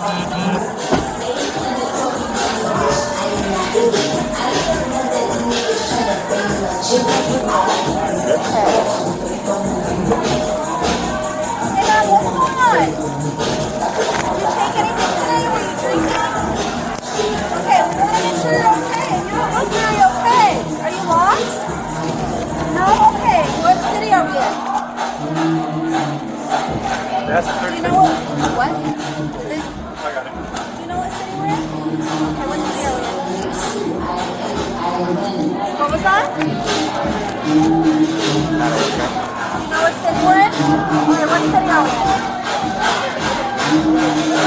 That's the third. Do you know what? I got it. Do you know what city we're in? Okay, what city are we in? What was that? Do you know what city we're in? Okay, what city are we in?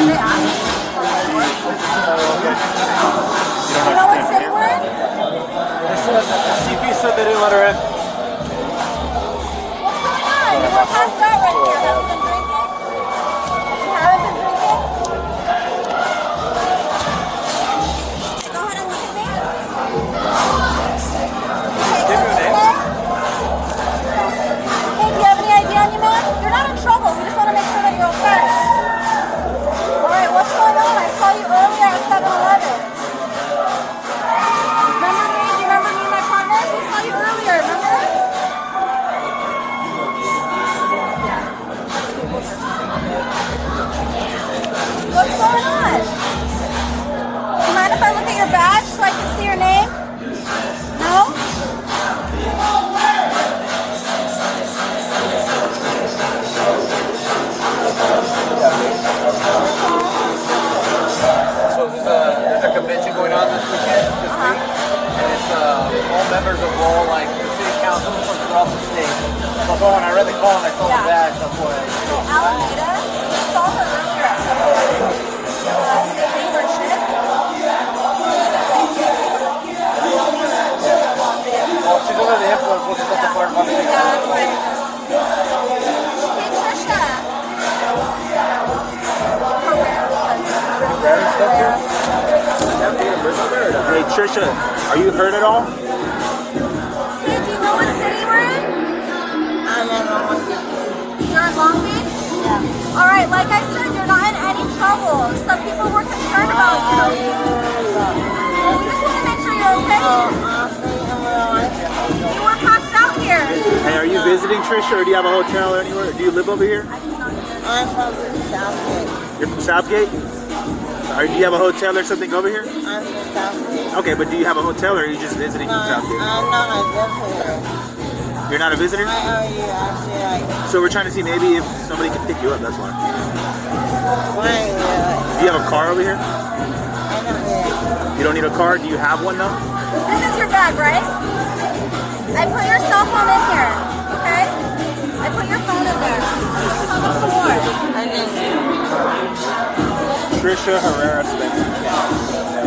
They asked. Do you know what city we're in? CP said they didn't let her in. What's going on? You were passed out right here. Have you been drinking? Haven't been drinking? Go ahead and look at me. Give me your name. Hey, do you have any ID on you, man? You're not in trouble. We just want to make sure that you're okay. Alright, what's going on? I saw you earlier at 7-Eleven. Remember me? Do you remember me and my partners? We saw you earlier, remember? What's going on? Do you mind if I look at your badge so I can see your name? No? So there's a convention going on this weekend, and it's all members of all like city councils from across the state. So when I read the call and I saw the badge, that's why. So Alameda, we saw her earlier at 7-Eleven. They gave her shit. Oh, she's under the influence, which is what the part about it. Yeah, that's right. Hey, Trisha. Hey Trisha, are you hurt at all? Hey, do you know what city we're in? I'm in Long Beach. You're in Long Beach? Yeah. Alright, like I said, you're not in any trouble. Some people were concerned about you. Well, we just want to make sure you're okay. You were passed out here. Hey, are you visiting Trisha, or do you have a hotel or anywhere? Do you live over here? I'm from Southgate. You're from Southgate? Or do you have a hotel or something over here? I'm from Southgate. Okay, but do you have a hotel, or are you just visiting from Southgate? I'm not a visitor. You're not a visitor? Why are you actually like... So we're trying to see maybe if somebody can pick you up, that's why. Why are you like... Do you have a car over here? I don't really... You don't need a car? Do you have one though? This is your bag, right? I put your cell phone in here, okay? I put your phone in there. It's on the floor. I didn't... Trisha Herrera Spencer.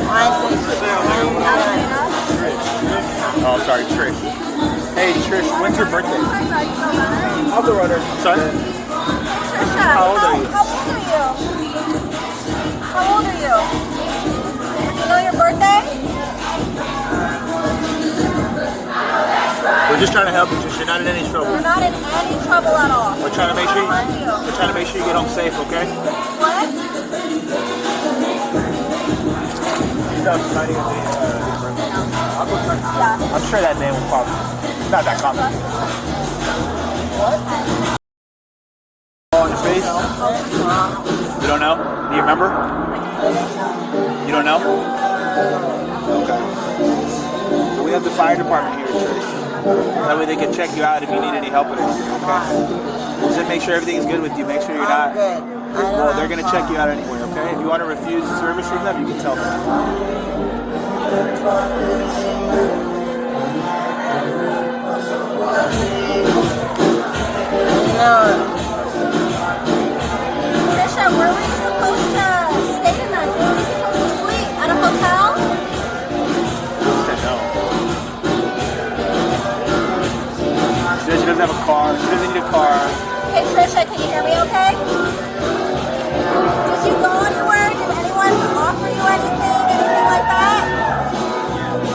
I think... Alameda? Oh, sorry, Trish. Hey Trish, when's your birthday? How I'm the runner. Sorry? Trisha, How old are you? How old are you? How old are you? You know your birthday? We're just trying to help you, Trish. You're not in any trouble. You're not in any trouble at all. We're trying to make sure I love you. we're trying to make sure you get home safe, okay? What? Yeah. I'm sure that name will pop. It's not that common. What? On your face? You don't know? Do you remember? You don't know? Okay. We have the fire department here, Trish. That way they can check you out if you need any help with anything, okay? Just make sure everything's good with you. Make sure you're not... Well, they're going to check you out anyway, okay? If you want to refuse service from them, you can tell them. Trisha, where were you supposed to stay tonight? Where were you supposed to sleep? At a hotel? She doesn't have a car. She doesn't need a car. Hey Trisha, can you hear me okay? Did you go anywhere? Did anyone offer you anything like that?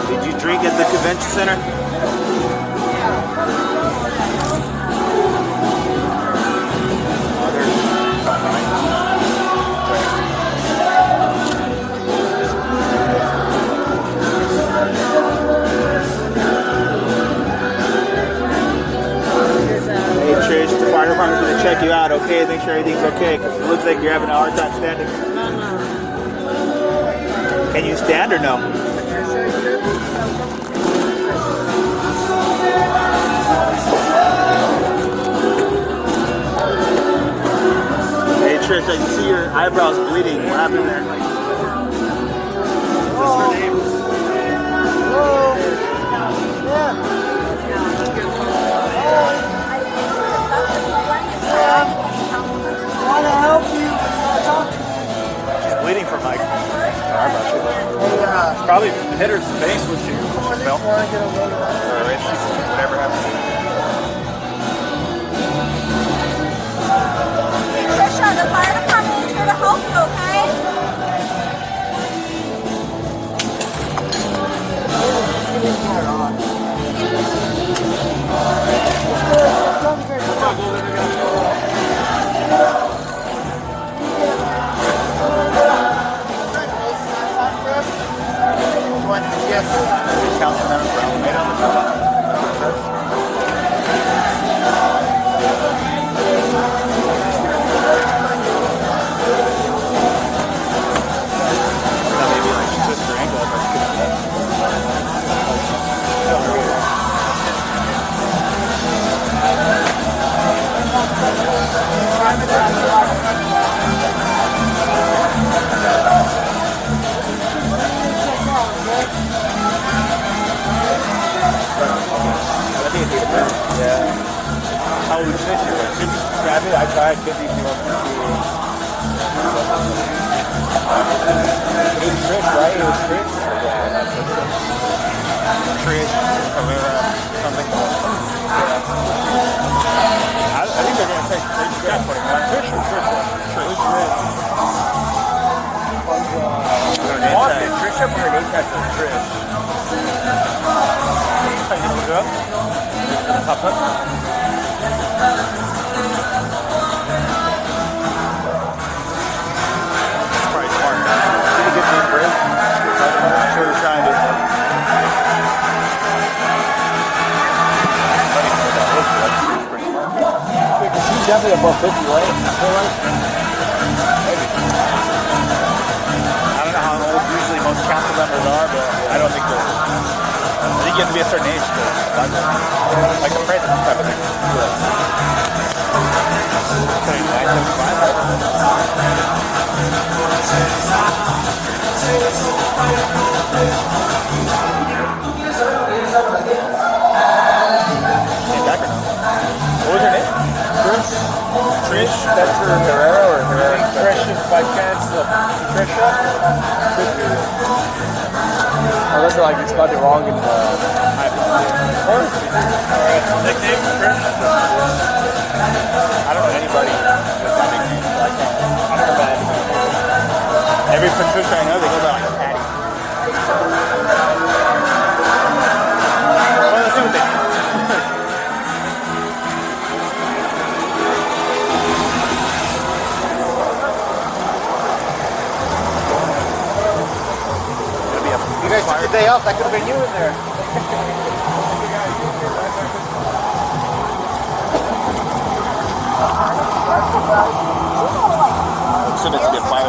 Did you drink at the convention center? make sure everything's okay, because it looks like you're having a hard time standing. Can you stand or no? Hey Trish, I can see your eyebrows bleeding. What happened there? What's her name? Want to help you? She's bleeding from like. She probably hit her face when she fell. Or whatever happened. Trisha, the fire department is here to help you, okay? Yes. Councilmember for Alameda on the top. Maybe like she twisted her ankle up. Yeah. How old is Trish? Like 50? I tried 50 if you want to see. It was Trish, right? It was Trish? Yeah, that's what Trish Herrera, something. Yeah. I think they're going to say Trish. Trish or Trish? Trish. Trish up here, name tag says Trish. You gonna look it up? Pop up? Probably smart. Did he get the break? Sure was trying to. She's definitely above 50, right? I feel like. Maybe. I don't know how old usually most council members are, but I don't think they're. I think you have to be a certain age to like the president type of thing. What was her name? Trish? That's her Herrera or Herrera? Trish is by chance Trisha? Unless like it's spelled it wrong in the nickname Trish? I don't know anybody with that nickname. I don't know about anybody. Every Patricia I know, they go by like Patty. Well, let's see what they do. You guys took the day off, that could have been you in there. So that's a good fire.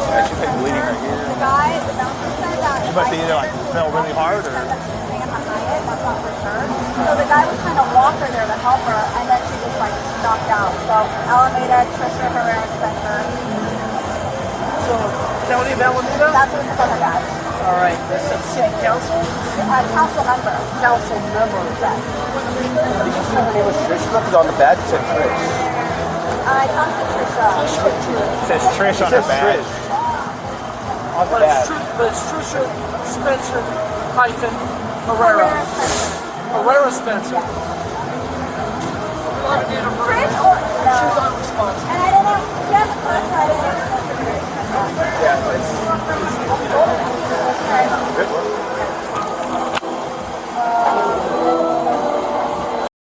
Yeah, she's like bleeding right here. The guy, the bouncer said that. She must be either like fell really hard or. That's not for sure. So the guy was trying to walk her there to help her, and then she just like knocked out. So Alameda, Trish Herrera, Spencer. So, County of Alameda? That's what it says on her badge. All right. This is City Council? Council member. Council member. Yes. Did you see her name was Trish? Look, on the badge it said Trish. Council Trisha. It says Trish on her badge. On the badge. But it's Trisha Spencer hyphen Herrera. Herrera Spencer. Trish or no?